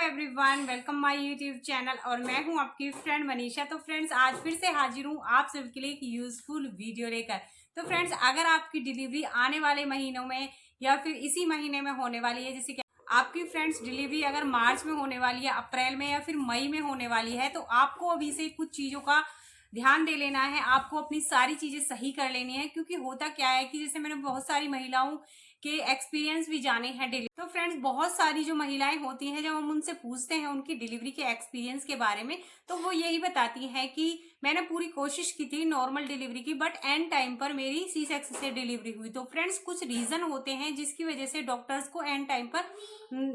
Everyone, welcome my YouTube channel और मैं हूं आपकी फ्रेंड मनीषा। तो फ्रेंड्स, आज फिर से हाजिर हूं आप सबके लिए एक यूजफुल वीडियो लेकर। तो फ्रेंड्स, अगर आपकी डिलीवरी आने वाले महीनों में या फिर इसी महीने में होने वाली है, जैसे कि आपकी फ्रेंड्स डिलीवरी अगर मार्च में होने वाली है, अप्रैल में या फिर मई में होने वाली है, तो आपको अभी से कुछ चीजों का ध्यान दे लेना है। आपको अपनी सारी चीजें सही कर लेनी है, क्योंकि होता क्या है कि जैसे मैंने बहुत सारी महिलाओं के एक्सपीरियंस भी जाने हैं डिलीवरी। तो फ्रेंड्स, बहुत सारी जो महिलाएं होती हैं, जब हम उनसे पूछते हैं उनकी डिलीवरी के एक्सपीरियंस के बारे में, तो वो यही बताती हैं कि मैंने पूरी कोशिश की थी नॉर्मल डिलीवरी की, बट एंड टाइम पर मेरी सी सेक्शन से डिलीवरी हुई। तो फ्रेंड्स, कुछ रीजन होते हैं जिसकी वजह से डॉक्टर्स को एंड टाइम पर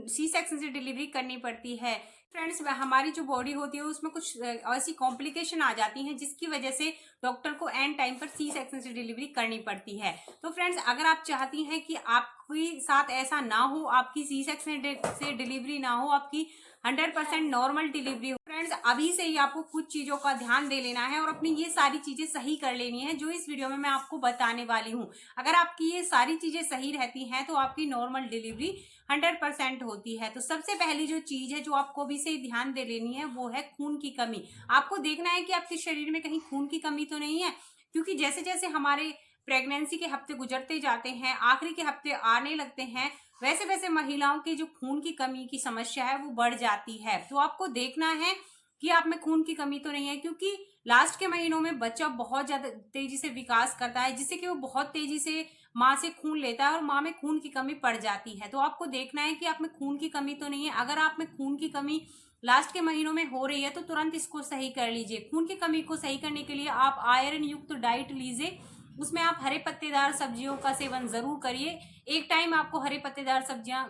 सी सेक्शन से डिलीवरी करनी पड़ती है। फ्रेंड्स, हमारी जो बॉडी होती है उसमें कुछ ऐसी कॉम्प्लिकेशन आ जाती हैं जिसकी वजह से डॉक्टर को एंड टाइम पर सी सेक्शन से डिलीवरी करनी पड़ती है। तो फ्रेंड्स, अगर आप चाहती हैं कि आपके साथ ऐसा ना हो, आपकी सी सेक्शन से डिलीवरी ना हो, आपकी 100% नॉर्मल डिलीवरी हो, फ्रेंड्स अभी से ही आपको कुछ चीजों का ध्यान दे लेना है और अपनी ये सारी चीजें सही कर लेनी है जो इस वीडियो में मैं आपको बताने वाली हूँ। अगर आपकी ये सारी चीजें सही रहती हैं तो आपकी नॉर्मल डिलीवरी 100% होती है। तो सबसे पहली जो चीज है जो आपको अभी से ध्यान दे लेनी है वो है खून की कमी। आपको देखना है कि आपके शरीर में कहीं खून की कमी तो नहीं है, क्योंकि जैसे जैसे हमारे प्रेगनेंसी के हफ्ते गुजरते जाते हैं, आखिरी के हफ्ते आने लगते हैं, वैसे वैसे महिलाओं की जो खून की कमी की समस्या है वो बढ़ जाती है। तो आपको देखना है कि आप में खून की कमी तो नहीं है, क्योंकि लास्ट के महीनों में बच्चा बहुत ज्यादा तेजी से विकास करता है, जिससे कि वो बहुत तेजी से माँ से खून लेता है और माँ में खून की कमी पड़ जाती है। तो आपको देखना है कि आप में खून की कमी तो नहीं है। अगर आप में खून की कमी लास्ट के महीनों में हो रही है तो तुरंत इसको सही कर लीजिए। खून की कमी को सही करने के लिए आप आयरन युक्त डाइट लीजिए, उसमें आप हरे पत्तेदार सब्जियों का सेवन जरूर करिए। एक टाइम आपको हरे पत्तेदार सब्जियां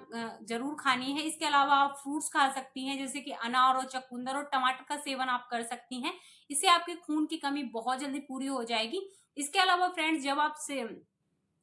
जरूर खानी है। इसके अलावा आप फ्रूट्स खा सकती हैं, जैसे कि अनार और चकुंदर और टमाटर का सेवन आप कर सकती हैं। इससे आपकी खून की कमी बहुत जल्दी पूरी हो जाएगी। इसके अलावा फ्रेंड्स, जब आप से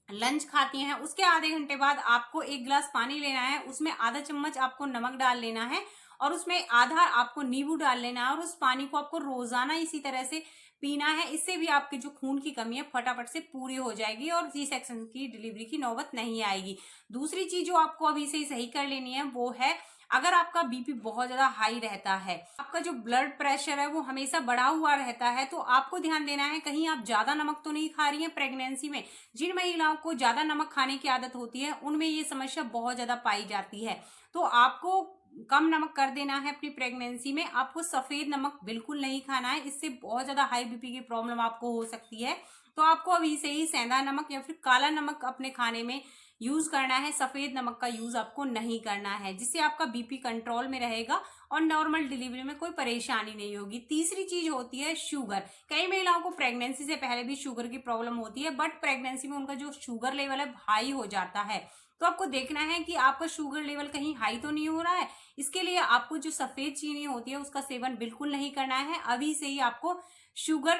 लंच खाती हैं उसके आधे घंटे बाद आपको एक गिलास पानी लेना है, उसमें आधा चम्मच आपको नमक डाल लेना है और उसमें आधा आपको नींबू डाल लेना है और उस पानी को आपको रोजाना इसी तरह से पीना है। इससे भी आपकी जो खून की कमी है फटाफट से पूरी हो जाएगी और सी सेक्शन की डिलीवरी की नौबत नहीं आएगी। दूसरी चीज जो आपको अभी से ही सही कर लेनी है वो है, अगर आपका बीपी बहुत ज्यादा हाई रहता है, आपका जो ब्लड प्रेशर है वो हमेशा बढ़ा हुआ रहता है, तो आपको ध्यान देना है कहीं आप ज्यादा नमक तो नहीं खा रही हैं प्रेगनेंसी में। जिन महिलाओं को ज्यादा नमक खाने की आदत होती है उनमें ये समस्या बहुत ज्यादा पाई जाती है। तो आपको कम नमक कर देना है अपनी प्रेगनेंसी में। आपको सफेद नमक बिल्कुल नहीं खाना है, इससे बहुत ज्यादा हाई बीपी की प्रॉब्लम आपको हो सकती है। तो आपको अभी से ही सेंधा नमक या फिर काला नमक अपने खाने में यूज करना है। सफेद नमक का यूज आपको नहीं करना है, जिससे आपका बीपी कंट्रोल में रहेगा और नॉर्मल डिलीवरी में कोई परेशानी नहीं होगी। तीसरी चीज होती है शुगर। कई महिलाओं को प्रेगनेंसी से पहले भी शुगर की प्रॉब्लम होती है, बट प्रेगनेंसी में उनका जो शुगर लेवल है हाई हो जाता है। तो आपको देखना है कि आपका शुगर लेवल कहीं हाई तो नहीं हो रहा है। इसके लिए आपको जो सफेद चीनी होती है उसका सेवन बिल्कुल नहीं करना है। अभी से ही आपको शुगर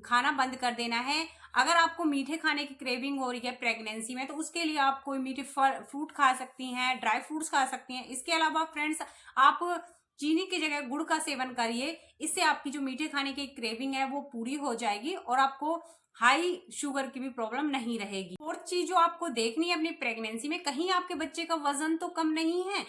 खाना बंद कर देना है। अगर आपको मीठे खाने की क्रेविंग हो रही है प्रेगनेंसी में, तो उसके लिए आप कोई मीठे फ्रूट खा सकती हैं, ड्राई फ्रूट्स खा सकती हैं। इसके अलावा फ्रेंड्स, आप चीनी की जगह गुड़ का सेवन करिए। इससे आपकी जो मीठे खाने की क्रेविंग है वो पूरी हो जाएगी और आपको हाई शुगर की भी प्रॉब्लम नहीं रहेगी। फोर्थ चीज जो आपको देखनी है अपनी प्रेगनेंसी में, कहीं आपके बच्चे का वजन तो कम नहीं है।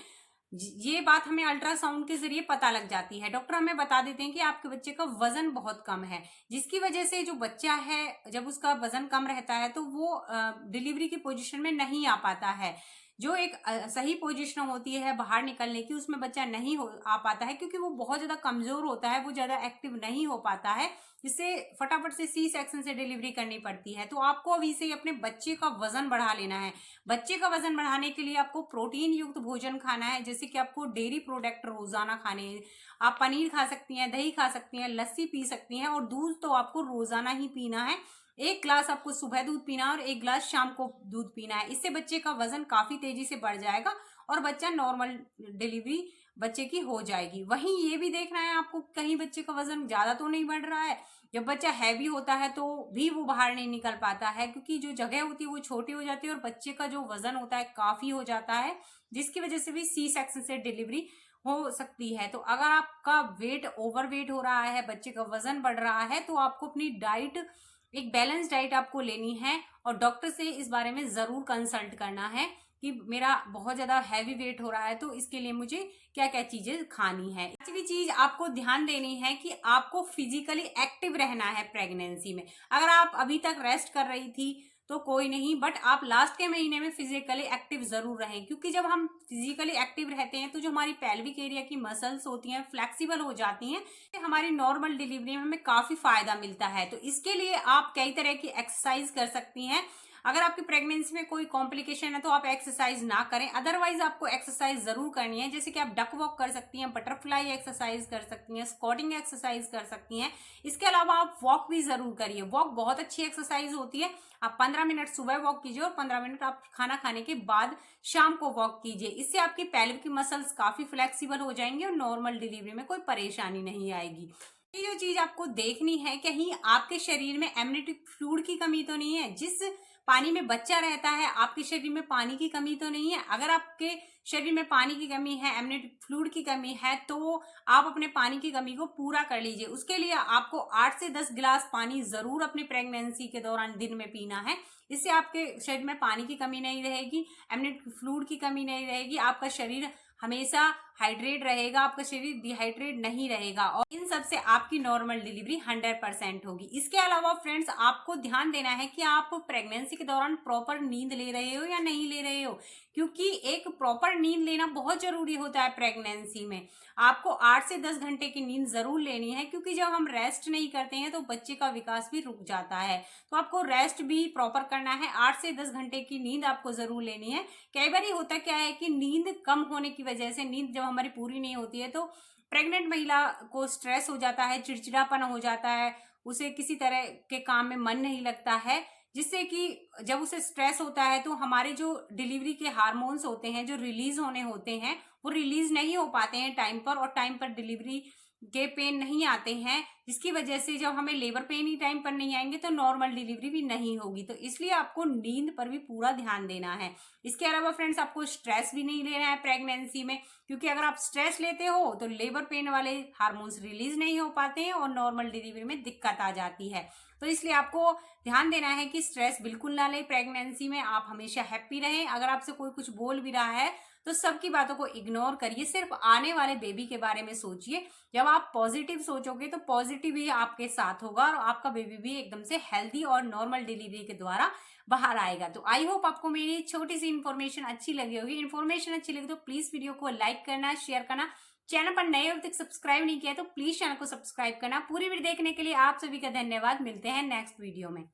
ये बात हमें अल्ट्रासाउंड के जरिए पता लग जाती है। डॉक्टर हमें बता देते हैं कि आपके बच्चे का वजन बहुत कम है, जिसकी वजह से जो बच्चा है जब उसका वजन कम रहता है तो वो डिलीवरी की पोजीशन में नहीं आ पाता है। जो एक सही पोजीशन होती है बाहर निकलने की, उसमें बच्चा नहीं आ पाता है, क्योंकि वो बहुत ज्यादा कमजोर होता है, वो ज्यादा एक्टिव नहीं हो पाता है, जिससे फटाफट से सी सेक्शन से डिलीवरी करनी पड़ती है। तो आपको अभी से अपने बच्चे का वजन बढ़ा लेना है। बच्चे का वजन बढ़ाने के लिए आपको प्रोटीन युक्त भोजन खाना है, जैसे कि आपको डेयरी प्रोडक्ट रोजाना खाने हैं। आप पनीर खा सकती हैं, दही खा सकती हैं, लस्सी पी सकती हैं और दूध तो आपको रोजाना ही पीना है। एक ग्लास आपको सुबह दूध पीना है और एक ग्लास शाम को दूध पीना है। इससे बच्चे का वजन काफी तेजी से बढ़ जाएगा और बच्चा नॉर्मल डिलीवरी बच्चे की हो जाएगी। वहीं ये भी देखना है आपको कहीं बच्चे का वजन ज्यादा तो नहीं बढ़ रहा है। जब बच्चा हैवी होता है तो भी वो बाहर नहीं निकल पाता है, क्योंकि जो जगह होती है वो छोटी हो जाती है और बच्चे का जो वजन होता है काफी हो जाता है, जिसकी वजह से भी सी सेक्शन से डिलीवरी हो सकती है। तो अगर आपका वेट ओवर वेट हो रहा है, बच्चे का वजन बढ़ रहा है, तो आपको अपनी डाइट एक बैलेंस डाइट आपको लेनी है और डॉक्टर से इस बारे में जरूर कंसल्ट करना है। कि मेरा बहुत ज़्यादा हैवी वेट हो रहा है, तो इसके लिए मुझे क्या क्या चीज़ें खानी है। पांचवी चीज़ आपको ध्यान देनी है कि आपको फिजिकली एक्टिव रहना है प्रेगनेंसी में। अगर आप अभी तक रेस्ट कर रही थी तो कोई नहीं, बट आप लास्ट के महीने में फिजिकली एक्टिव जरूर रहें, क्योंकि जब हम फिजिकली एक्टिव रहते हैं तो जो हमारी पेल्विक एरिया की मसल्स होती हैं फ्लेक्सिबल हो जाती हैं, हमारी नॉर्मल डिलीवरी में हमें काफी फायदा मिलता है। तो इसके लिए आप कई तरह की एक्सरसाइज कर सकती हैं। अगर आपकी प्रेगनेंसी में कोई कॉम्प्लिकेशन है तो आप एक्सरसाइज ना करें, अदरवाइज आपको एक्सरसाइज जरूर करनी है। जैसे कि आप डक वॉक कर सकती हैं, बटरफ्लाई एक्सरसाइज कर सकती हैं, स्क्वाटिंग एक्सरसाइज कर सकती हैं। इसके अलावा आप वॉक भी जरूर करिए, वॉक बहुत अच्छी एक्सरसाइज होती है। आप 15 मिनट सुबह वॉक कीजिए और 15 मिनट आप खाना खाने के बाद शाम को वॉक कीजिए। इससे आपकी पेल्विक की मसल्स काफी फ्लेक्सिबल हो जाएंगी और नॉर्मल डिलीवरी में कोई परेशानी नहीं आएगी। ये जो चीज आपको देखनी है, कहीं आपके शरीर में एमनिटिक फ्लूइड की कमी तो नहीं है। जिस पानी में बच्चा रहता है, आपके शरीर में पानी की कमी तो नहीं है। अगर आपके शरीर में पानी की कमी है, एमनिटिक फ्लूइड की कमी है, तो आप अपने पानी की कमी को पूरा कर लीजिए। उसके लिए आपको 8 से 10 गिलास पानी जरूर अपनी प्रेगनेंसी के दौरान दिन में पीना है। इससे आपके शरीर में पानी की कमी नहीं रहेगी, एमनिटिक फ्लूइड की कमी नहीं रहेगी, आपका शरीर हमेशा हाइड्रेट रहेगा, आपका शरीर डिहाइड्रेट नहीं रहेगा, और इन सब से आपकी नॉर्मल डिलीवरी 100% होगी। इसके अलावा फ्रेंड्स, आपको ध्यान देना है कि आप प्रेगनेंसी के दौरान प्रॉपर नींद ले रहे हो या नहीं ले रहे हो, क्योंकि एक प्रॉपर नींद लेना बहुत जरूरी होता है प्रेगनेंसी में। आपको 8 से 10 घंटे की नींद जरूर लेनी है, क्योंकि जब हम रेस्ट नहीं करते हैं तो बच्चे का विकास भी रुक जाता है। तो आपको रेस्ट भी प्रॉपर करना है, 8 से 10 घंटे की नींद आपको जरूर लेनी है। कई बार होता क्या है कि नींद कम होने की वजह से, नींद जब हमारी पूरी नहीं होती है तो प्रेग्नेंट महिला को स्ट्रेस हो जाता है, चिड़चिड़ापन हो जाता है, उसे किसी तरह के काम में मन नहीं लगता है, जिससे कि जब उसे स्ट्रेस होता है तो हमारे जो डिलीवरी के हार्मोन्स होते हैं जो रिलीज होने होते हैं वो रिलीज नहीं हो पाते हैं टाइम पर, और टाइम पर डिलीवरी के पेन नहीं आते हैं, जिसकी वजह से जब हमें लेबर पेन ही टाइम पर नहीं आएंगे तो नॉर्मल डिलीवरी भी नहीं होगी। तो इसलिए आपको नींद पर भी पूरा ध्यान देना है। इसके अलावा फ्रेंड्स, आपको स्ट्रेस भी नहीं लेना है प्रेगनेंसी में, क्योंकि अगर आप स्ट्रेस लेते हो तो लेबर पेन वाले हार्मोन्स रिलीज नहीं हो पाते हैं और नॉर्मल डिलीवरी में दिक्कत आ जाती है। तो इसलिए आपको ध्यान देना है कि स्ट्रेस बिल्कुल ना लें प्रेगनेंसी में, आप हमेशा हैप्पी रहें। अगर आपसे कोई कुछ बोल भी रहा है तो सबकी बातों को इग्नोर करिए, सिर्फ आने वाले बेबी के बारे में सोचिए। जब आप पॉजिटिव सोचोगे तो पॉजिटिव ही आपके साथ होगा और आपका बेबी भी एकदम से हेल्दी और नॉर्मल डिलीवरी के द्वारा बाहर आएगा। तो आई होप आपको मेरी छोटी सी इन्फॉर्मेशन अच्छी लगी होगी। इन्फॉर्मेशन अच्छी लगी तो प्लीज वीडियो को लाइक करना, शेयर करना। चैनल पर नए अभी तक सब्सक्राइब नहीं किया तो प्लीज चैनल को सब्सक्राइब करना। पूरी वीडियो देखने के लिए आप सभी का धन्यवाद। मिलते हैं नेक्स्ट वीडियो में।